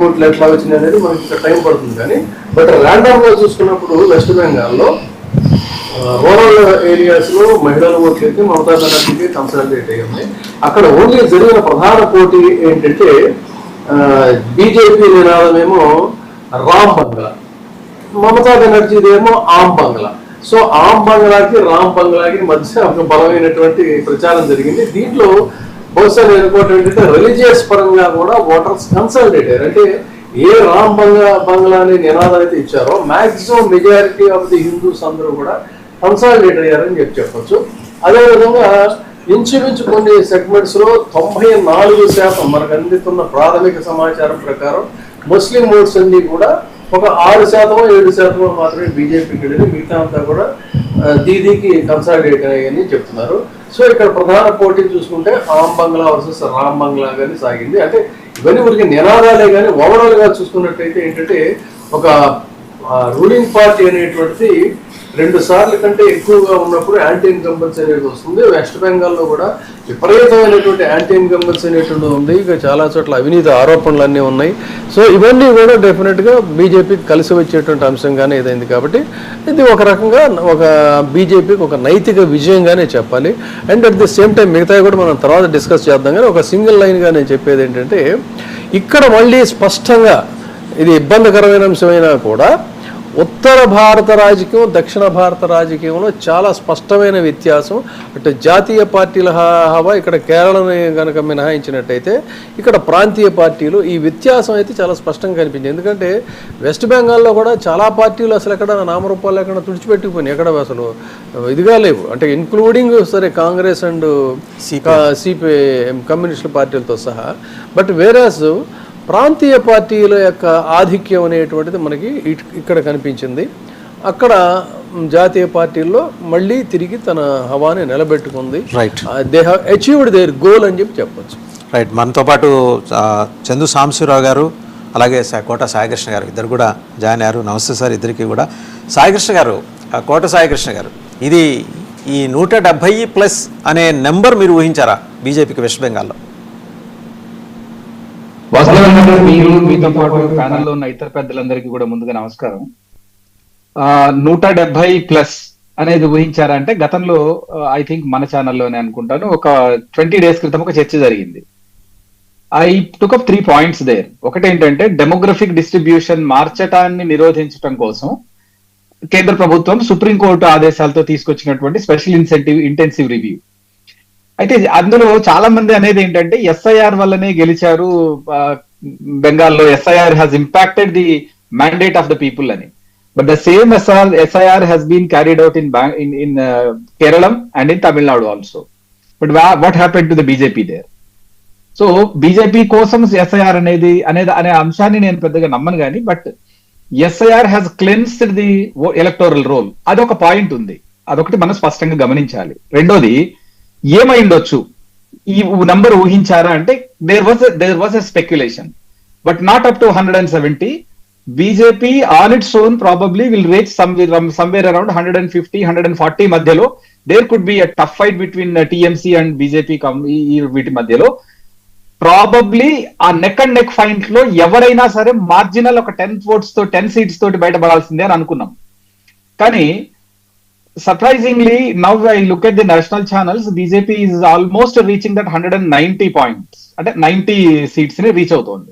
ఓట్లు ఎట్లా వచ్చింది అనేది మనకి ఇక్కడ టైం పడుతుంది. కానీ బట్ ర్యాండమ్ గా చూసుకున్నప్పుడు వెస్ట్ బెంగాల్లో రూరల్ ఏరియాస్ లో మహిళల ఓట్లు అయితే మమతా బెనర్జీకి కన్సల్టేట్ అయ్యి ఉన్నాయి. అక్కడ ఓన్లీ జరిగిన ప్రధాన పోటీ ఏంటంటే బీజేపీ నినాదమేమో రామ్ బంగ్లా, మమతా బెనర్జీదేమో ఆమ్ బంగ్లా. సో ఆమ్ బంగ్లాకి రామ్ బంగ్లాకి మధ్య ఒక బలమైనటువంటి ప్రచారం జరిగింది. దీంట్లో బహుశా నేను అనుకోవటం ఏంటంటే రిలీజియస్ పరంగా కూడా ఓటర్స్ కన్సల్టేట్ అయ్యారు. అంటే ఏ రామ్ బంగ్లా అనే నినాదం అయితే ఇచ్చారో maximum majority of the Hindus అందరూ కూడా కన్సల్టేట్ అయ్యారని చెప్పొచ్చు. అదేవిధంగా ఇంచుమించు కొన్ని సెగ్మెంట్స్ లో 94% మనకు అందుతున్న ప్రాథమిక సమాచారం ప్రకారం ముస్లిం ఓట్స్ అన్ని కూడా ఒక 6%-7% మాత్రమే బీజేపీకి వెళ్ళి, మిగతా అంతా కూడా దీదీకి కన్సాలిడేట్ అయ్యని చెప్తున్నారు. సో ఇక్కడ ప్రధాన పోటీ చూసుకుంటే ఆమ్ బంగ్లా వర్సెస్ రామ్ బంగ్లా కానీ సాగింది. అంటే ఇవన్నీ ఊరికి నినాదాలే కానీ ఓవరాల్ గా చూసుకున్నట్టయితే ఏంటంటే ఒక రూలింగ్ పార్టీ అనేటువంటిది 2 సార్లు కంటే ఎక్కువగా ఉన్నప్పుడు యాంటీ ఇన్కంబెన్సీ అనేది వస్తుంది. వెస్ట్ బెంగాల్లో కూడా విపరీతమైనటువంటి యాంటీ ఇన్కంబెన్సీ అనేటువంటి ఉంది. ఇక చాలా చోట్ల అవినీతి ఆరోపణలు అన్నీ ఉన్నాయి. సో ఇవన్నీ కూడా డెఫినెట్గా బీజేపీకి కలిసి వచ్చేటువంటి అంశంగానే ఇదైంది. కాబట్టి ఇది ఒక రకంగా ఒక బీజేపీకి ఒక నైతిక విజయంగానే చెప్పాలి. And at the same time మిగతాయి కూడా మనం తర్వాత డిస్కస్ చేద్దాం. కానీ ఒక సింగిల్ లైన్గా నేను చెప్పేది ఏంటంటే ఇక్కడ మళ్ళీ స్పష్టంగా ఇది ఇబ్బందికరమైన అంశమైనా కూడా ఉత్తర భారత రాజకీయం దక్షిణ భారత రాజకీయంలో చాలా స్పష్టమైన వ్యత్యాసం. అటు జాతీయ పార్టీల హవా ఇక్కడ కేరళని కనుక మినహాయించినట్టయితే ఇక్కడ ప్రాంతీయ పార్టీలు ఈ వ్యత్యాసం అయితే చాలా స్పష్టంగా కనిపించింది. ఎందుకంటే వెస్ట్ బెంగాల్లో కూడా చాలా పార్టీలు అసలు ఎక్కడ నామరూపాలు ఎక్కడ తుడిచిపెట్టుకుని ఎక్కడ అసలు ఇదిగా లేవు. అంటే ఇన్క్లూడింగ్ సరే కాంగ్రెస్ అండ్ సిపిఐఎం కమ్యూనిస్టు పార్టీలతో సహా. బట్ వేరేస్ ప్రాంతీయ పార్టీల యొక్క ఆధిక్యం అనేటువంటిది మనకి ఇక్కడ కనిపించింది. అక్కడ జాతీయ పార్టీల్లో మళ్ళీ తిరిగి తన హవాని నిలబెట్టుకుంది. Right, they have achieved their goal అని చెప్పొచ్చు. రైట్, మనతో పాటు చందు సాంబశివరావు గారు అలాగే కోట సాయికృష్ణ గారు ఇద్దరు కూడా జాయిన్ అయ్యారు. నమస్తే సార్ ఇద్దరికి కూడా. సాయికృష్ణ గారు, కోట సాయికృష్ణ గారు, ఇది ఈ 170+ అనే నెంబర్ మీరు ఊహించారా బీజేపీకి వెస్ట్ బెంగాల్లో? వాస్తవంగా మీరు మీతో పాటు ప్యానెల్లో ఉన్న ఇతర పెద్దలందరికీ కూడా ముందుగా నమస్కారం. 170+ అనేది ఊహించారంటే గతంలో ఐ థింక్ మన ఛానల్లోనే అనుకుంటాను ఒక 20 days క్రితం ఒక చర్చ జరిగింది. I took up 3 points there. ఒకటి ఏంటంటే డెమోగ్రఫిక్ డిస్ట్రిబ్యూషన్ మార్చటాన్ని నిరోధించడం కోసం కేంద్ర ప్రభుత్వం సుప్రీంకోర్టు ఆదేశాలతో తీసుకొచ్చినటువంటి స్పెషల్ ఇంటెన్సివ్ రివ్యూ. అయితే అందులో చాలా మంది అనేది ఏంటంటే ఎస్ఐఆర్ వల్లనే గెలిచారు బెంగాల్లో, SIR has impacted the mandate of the people అని. But the same SIR has been carried out in Keralam and in Tamil Nadu also. But what happened to the BJP there? So BJP కోసం ఎస్ఐఆర్ అనే అంశాన్ని నేను పెద్దగా నమ్మను కానీ, but SIR has cleansed the electoral roll. అదొక point ఉంది, అదొకటి మనం స్పష్టంగా గమనించాలి. రెండోది ఏమైండొచ్చు ఈ నంబర్ ఊహించారా అంటే there was a speculation but not up to 170. BJP on its own probably will reach somewhere around 150-140 మధ్యలో. There could be a tough fight between TMC and BJP వీటి మధ్యలో. ప్రాబబ్లీ ఆ నెక్ అండ్ నెక్ ఫైట్ లో ఎవరైనా సరే marginal ఒక 10 votes తో 10 seats తోటి బయటపడాల్సిందే అని అనుకున్నాం. కానీ surprisingly, now I look at the national channels, BJP is almost reaching that 190 points. అంటే 90 seats ని రీచ్ అవుతోంది.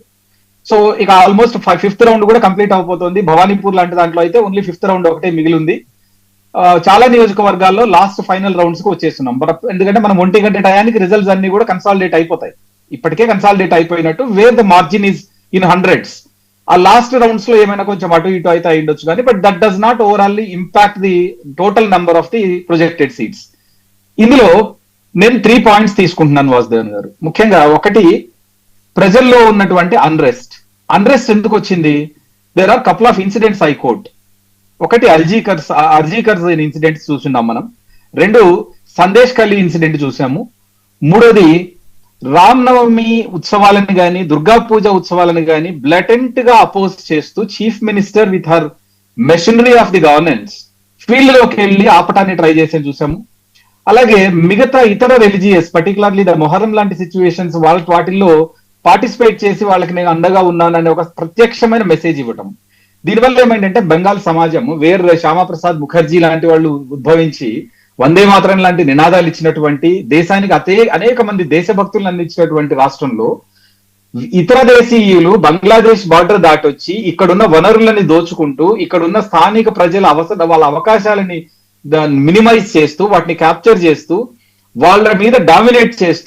సో ఇక ఆల్మోస్ట్ 5th round కూడా కంప్లీట్ అయిపోతుంది. భవానీపూర్ లాంటి దాంట్లో అయితే ఓన్లీ 5th round ఒకటే మిగిలి ఉంది. చాలా నియోజకవర్గాల్లో లాస్ట్ ఫైనల్ రౌండ్స్ కు వచ్చేస్తున్నాం. ఎందుకంటే మనం 1 గంట టయానికి రిజల్ట్స్ అన్ని కూడా కన్సాలిడేట్ అయిపోతాయి. ఇప్పటికే కన్సాలిడేట్ అయిపోయినట్టు wear the margin is in hundreds. ఆ లాస్ట్ రౌండ్స్ లో ఏమైనా కొంచెం అటు ఇటు అయితే అయ్యుండొచ్చు కానీ, but that does not ఓవరాల్లీ impact the total number of the projected seats. ఇందులో నేను 3 points తీసుకుంటున్నాను వాసుదేవన్ గారు. ముఖ్యంగా ఒకటి, ప్రజల్లో ఉన్నటువంటి అన్రెస్ట్ ఎందుకు వచ్చింది? There are couple of incidents I quote. ఒకటి అర్జీకర్స్ ఇన్సిడెంట్స్ చూస్తున్నాం మనం. 2 సందేశ్ ఖలీ ఇన్సిడెంట్ చూసాము. 3వది రామ్నవమి ఉత్సవాలను గాని దుర్గా పూజ ఉత్సవాలను గాని బ్లటెంట్ గా అపోజ్ చేస్తూ chief minister with her machinery of the governance field లోకి వెళ్ళి ఆపటాన్ని ట్రై చేసి చూసాము. అలాగే మిగతా ఇతర రిలీజియస్ పర్టికులర్లీ ద మొహరం లాంటి సిచ్యువేషన్స్ వాటిల్లో పార్టిసిపేట్ చేసి వాళ్ళకి నేను అండగా ఉన్నాననే ఒక ప్రత్యక్షమైన మెసేజ్ ఇవ్వటం. దీనివల్ల ఏమైందంటే బెంగాల్ సమాజం శ్యామాప్రసాద్ ముఖర్జీ లాంటి వాళ్ళు ఉద్భవించి వందే మాతరం లాంటి నినాదాలు ఇచ్చినటువంటి, దేశానికి అనేక మంది దేశభక్తులను అందించినటువంటి రాష్ట్రంలో ఇతర దేశీయులు బంగ్లాదేశ్ బార్డర్ దాటొచ్చి ఇక్కడున్న వనరులని దోచుకుంటూ, ఇక్కడున్న స్థానిక ప్రజల వాళ్ళ అవకాశాలని మినిమైజ్ చేస్తూ, వాటిని క్యాప్చర్ చేస్తూ, వాళ్ళ మీద డామినేట్ చేస్తూ